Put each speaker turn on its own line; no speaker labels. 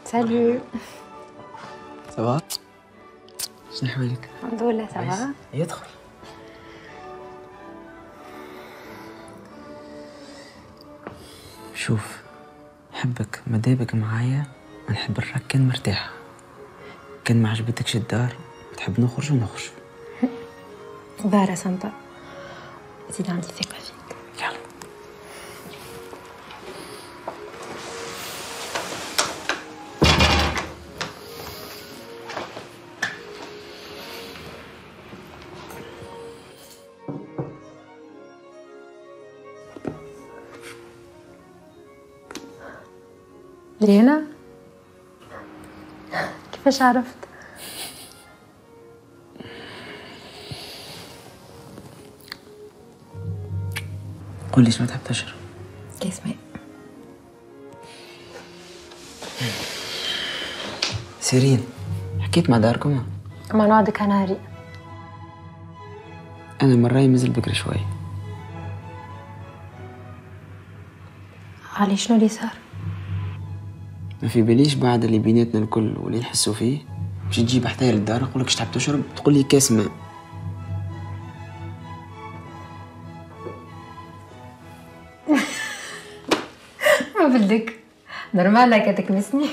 سالو.
سافا؟ شنو احوالك؟
الحمد لله سافا.
يدخل. شوف، نحبك مدابك معايا، نحب نركن مرتاحة. كان ما عجبتكش الدار بتحب نخرج ونخرج.
ظاهرة سنطة، زيد عندي ثقة فيك.
يلا.
لينا؟ كيفاش عرفت؟
قولي شنو تحب تشرب؟
كاس ماء.
سيرين، حكيت مع داركم؟
مع نوعدك ناري.
أنا من رأيي مازال بكري شوي.
علي شنو اللي صار؟
ما في باليش بعد اللي بيناتنا الكل واللي نحسوا فيه باش تجيب حتى للدار نقولك تحب تشرب تقول لي كاس ماء.
ما بدك نورمال هكا تكمسني.